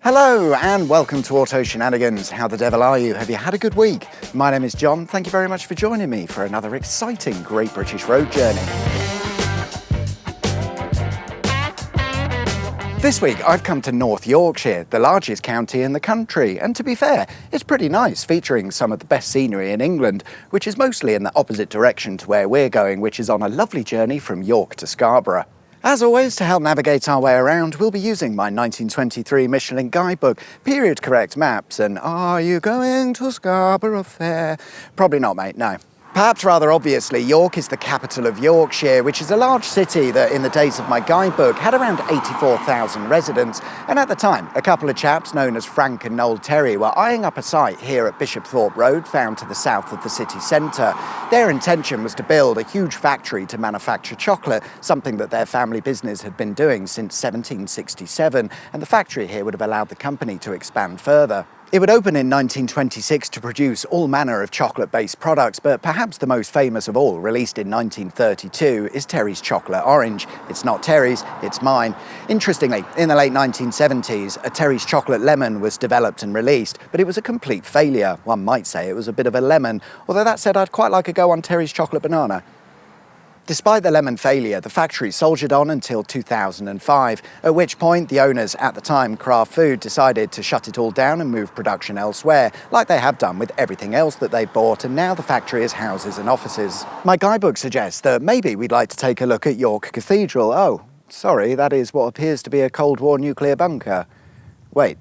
Hello and welcome to Auto Shenanigans. How the devil are you? Have you had a good week? My name is John. Thank you very much for joining me for another exciting Great British Road Journey. This week I've come to North Yorkshire, the largest county in the country, and to be fair, it's pretty nice, featuring some of the best scenery in England, which is mostly in the opposite direction to where we're going, which is on a lovely journey from York to Scarborough. As always, to help navigate our way around, we'll be using my 1923 Michelin guidebook, period correct maps, and are you going to Scarborough Fair? Probably not, mate, no. Perhaps rather obviously, York is the capital of Yorkshire, which is a large city that in the days of my guidebook had around 84,000 residents, and at the time, a couple of chaps known as Frank and Noel Terry were eyeing up a site here at Bishopthorpe Road, found to the south of the city centre. Their intention was to build a huge factory to manufacture chocolate, something that their family business had been doing since 1767, and the factory here would have allowed the company to expand further. It would open in 1926 to produce all manner of chocolate-based products, but perhaps the most famous of all, released in 1932, is Terry's Chocolate Orange. It's not Terry's, it's mine. Interestingly, in the late 1970s, a Terry's Chocolate Lemon was developed and released, but it was a complete failure. One might say it was a bit of a lemon, although that said, I'd quite like a go on Terry's Chocolate Banana. Despite the lemon failure, the factory soldiered on until 2005, at which point the owners at the time, Kraft Food, decided to shut it all down and move production elsewhere, like they have done with everything else that they bought, and now the factory is houses and offices. My guidebook suggests that maybe we'd like to take a look at York Cathedral. Oh, sorry, that is what appears to be a Cold War nuclear bunker. Wait,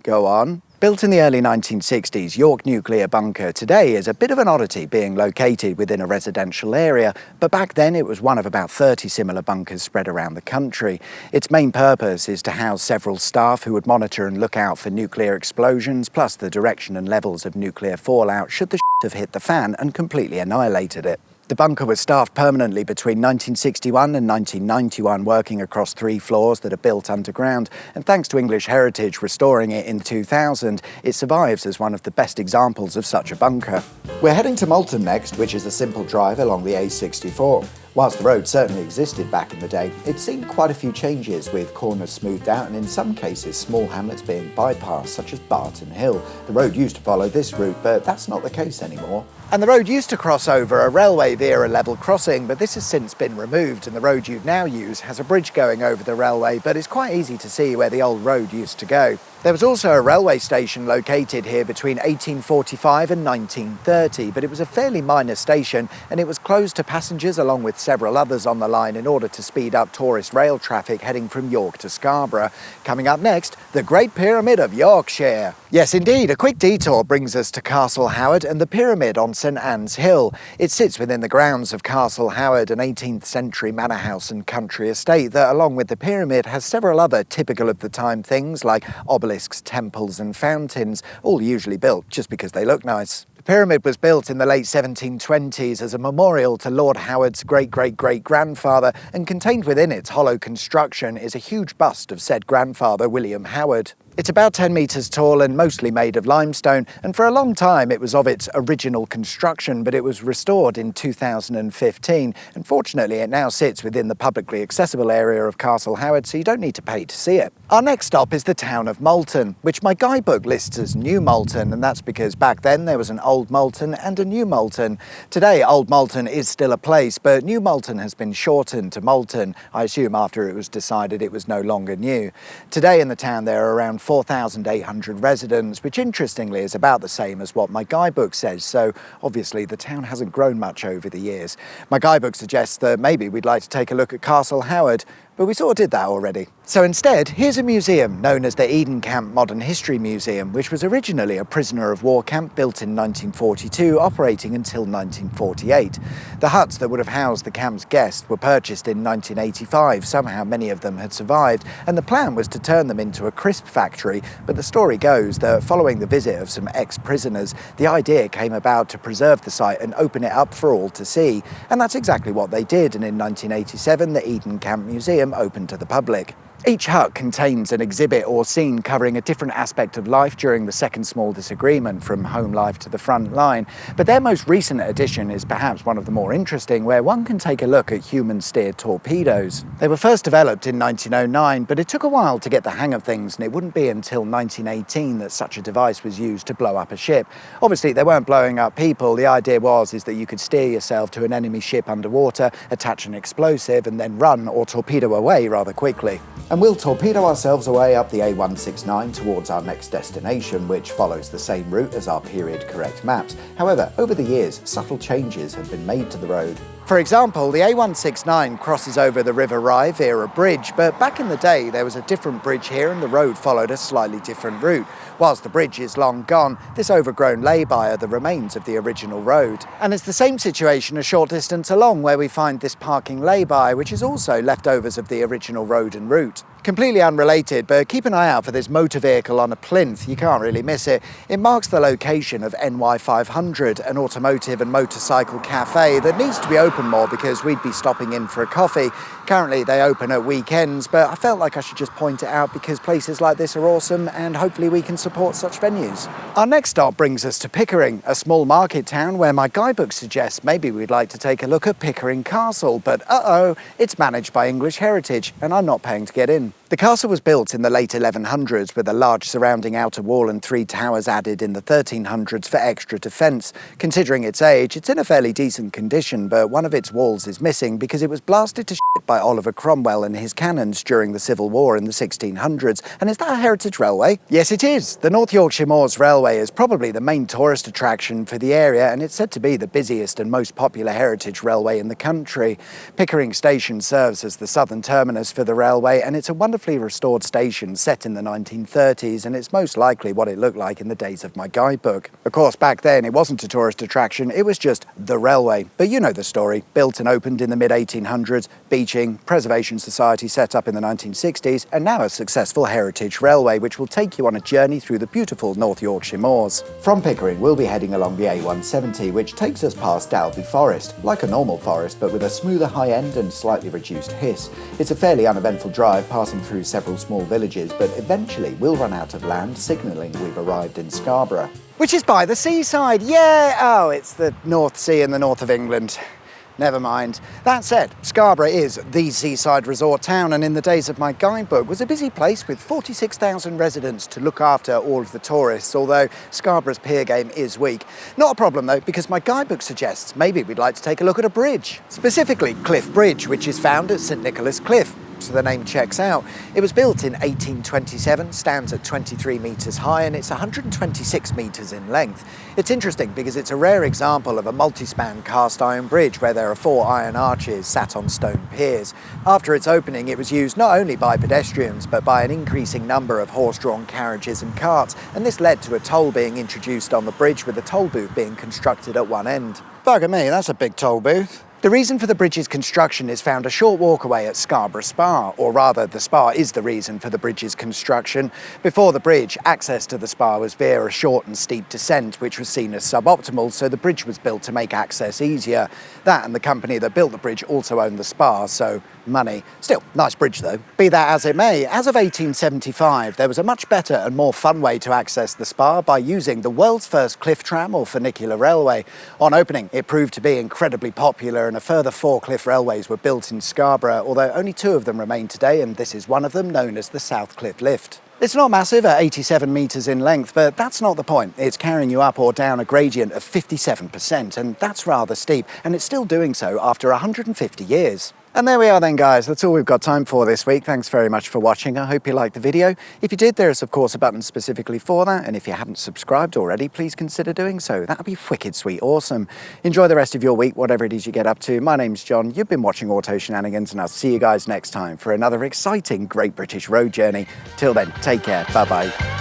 go on. Built in the early 1960s, York Nuclear Bunker today is a bit of an oddity, being located within a residential area, but back then it was one of about 30 similar bunkers spread around the country. Its main purpose is to house several staff who would monitor and look out for nuclear explosions, plus the direction and levels of nuclear fallout should the have hit the fan and completely annihilated it. The bunker was staffed permanently between 1961 and 1991, working across 3 floors that are built underground, and thanks to English Heritage restoring it in 2000, it survives as one of the best examples of such a bunker. We're heading to Malton next, which is a simple drive along the A64. Whilst the road certainly existed back in the day, it's seen quite a few changes, with corners smoothed out and in some cases small hamlets being bypassed, such as Barton Hill. The road used to follow this route, but that's not the case anymore. And the road used to cross over a railway via a level crossing, but this has since been removed, and the road you now use has a bridge going over the railway, but it's quite easy to see where the old road used to go. There was also a railway station located here between 1845 and 1930, but it was a fairly minor station, and it was closed to passengers along with several others on the line in order to speed up tourist rail traffic heading from York to Scarborough. Coming up next, the Great Pyramid of Yorkshire. Yes, indeed, a quick detour brings us to Castle Howard and the pyramid on St Anne's Hill. It sits within the grounds of Castle Howard, an 18th century manor house and country estate that, along with the pyramid, has several other typical of the time things like obelisks, temples and fountains, all usually built just because they look nice. The pyramid was built in the late 1720s as a memorial to Lord Howard's great-great-great-grandfather, and contained within its hollow construction is a huge bust of said grandfather, William Howard. It's about 10 metres tall and mostly made of limestone, and for a long time it was of its original construction, but it was restored in 2015, and fortunately it now sits within the publicly accessible area of Castle Howard, so you don't need to pay to see it. Our next stop is the town of Malton, which my guidebook lists as New Malton, and that's because back then there was an Old Malton and a New Malton. Today Old Malton is still a place, but New Malton has been shortened to Malton, I assume after it was decided it was no longer new. Today in the town there are around 4,800 residents, which interestingly is about the same as what my guidebook says, so obviously the town hasn't grown much over the years. My guidebook suggests that maybe we'd like to take a look at Castle Howard, but we sort of did that already. So instead, here's a museum known as the Eden Camp Modern History Museum, which was originally a prisoner of war camp built in 1942, operating until 1948. The huts that would have housed the camp's guests were purchased in 1985. Somehow many of them had survived, and the plan was to turn them into a crisp factory, but the story goes that following the visit of some ex-prisoners, the idea came about to preserve the site and open it up for all to see. And that's exactly what they did, and in 1987 the Eden Camp Museum opened to the public. Each hut contains an exhibit or scene covering a different aspect of life during the Second Small Disagreement, from home life to the front line. But their most recent addition is perhaps one of the more interesting, where one can take a look at human-steered torpedoes. They were first developed in 1909, but it took a while to get the hang of things, and it wouldn't be until 1918 that such a device was used to blow up a ship. Obviously, they weren't blowing up people. The idea was that you could steer yourself to an enemy ship underwater, attach an explosive, and then run or torpedo away rather quickly. And we'll torpedo ourselves away up the A169 towards our next destination, which follows the same route as our period-correct maps. However, over the years, subtle changes have been made to the road. For example, the A169 crosses over the River Rye via a bridge, but back in the day there was a different bridge here and the road followed a slightly different route. Whilst the bridge is long gone, this overgrown lay-by are the remains of the original road. And it's the same situation a short distance along, where we find this parking lay-by, which is also leftovers of the original road and route. Completely unrelated, but keep an eye out for this motor vehicle on a plinth. You can't really miss it. It marks the location of NY 500, an automotive and motorcycle cafe that needs to be open more because we'd be stopping in for a coffee. Currently they open at weekends, but I felt like I should just point it out because places like this are awesome and hopefully we can support such venues. Our next stop brings us to Pickering, a small market town where my guidebook suggests maybe we'd like to take a look at Pickering Castle, but it's managed by English Heritage and I'm not paying to get in. The castle was built in the late 1100s with a large surrounding outer wall and 3 towers added in the 1300s for extra defence. Considering its age, it's in a fairly decent condition, but one of its walls is missing because it was blasted to shit by Oliver Cromwell and his cannons during the Civil War in the 1600s. And is that a heritage railway? Yes, it is. The North Yorkshire Moors Railway is probably the main tourist attraction for the area, and it's said to be the busiest and most popular heritage railway in the country. Pickering Station serves as the southern terminus for the railway, and it's a wonderfully restored station set in the 1930s, and it's most likely what it looked like in the days of my guidebook. Of course, back then it wasn't a tourist attraction, it was just the railway. But you know the story. Built and opened in the mid-1800s, beaching, Preservation Society set up in the 1960s, and now a successful heritage railway which will take you on a journey through the beautiful North Yorkshire moors. From Pickering, we'll be heading along the A170, which takes us past Dalby Forest, like a normal forest but with a smoother high end and slightly reduced hiss. It's a fairly uneventful drive, passing through several small villages, but eventually we'll run out of land, signalling we've arrived in Scarborough. Which is by the seaside, yeah! Oh, it's the North Sea in the north of England. Never mind. That said, Scarborough is the seaside resort town, and in the days of my guidebook was a busy place with 46,000 residents to look after all of the tourists, although Scarborough's pier game is weak. Not a problem though, because my guidebook suggests maybe we'd like to take a look at a bridge. Specifically Cliff Bridge, which is found at St Nicholas Cliff. So the name checks out. It was built in 1827, stands at 23 metres high, and it's 126 metres in length. It's interesting because it's a rare example of a multi-span cast iron bridge where there are 4 iron arches sat on stone piers. After its opening, it was used not only by pedestrians but by an increasing number of horse-drawn carriages and carts, and this led to a toll being introduced on the bridge, with a toll booth being constructed at one end. Bugger me, that's a big toll booth. The reason for the bridge's construction is found a short walk away at Scarborough Spa, or rather the spa is the reason for the bridge's construction. Before the bridge, access to the spa was via a short and steep descent, which was seen as suboptimal, so the bridge was built to make access easier. That and the company that built the bridge also owned the spa, so money. Still, nice bridge though. Be that as it may, as of 1875, there was a much better and more fun way to access the spa by using the world's first cliff tram or funicular railway. On opening, it proved to be incredibly popular, and a further 4 cliff railways were built in Scarborough, although only 2 of them remain today, and this is one of them, known as the South Cliff Lift. It's not massive at 87 metres in length, but that's not the point. It's carrying you up or down a gradient of 57%, and that's rather steep, and it's still doing so after 150 years. And there we are then, guys. That's all we've got time for this week. Thanks very much for watching. I hope you liked the video. If you did, there is of course a button specifically for that, and if you haven't subscribed already, please consider doing so. That would be wicked sweet awesome. Enjoy the rest of your week, whatever it is you get up to. My name's John. You've been watching Auto Shenanigans, and I'll see you guys next time for another exciting Great British Road Journey. Till then, take care. Bye-bye.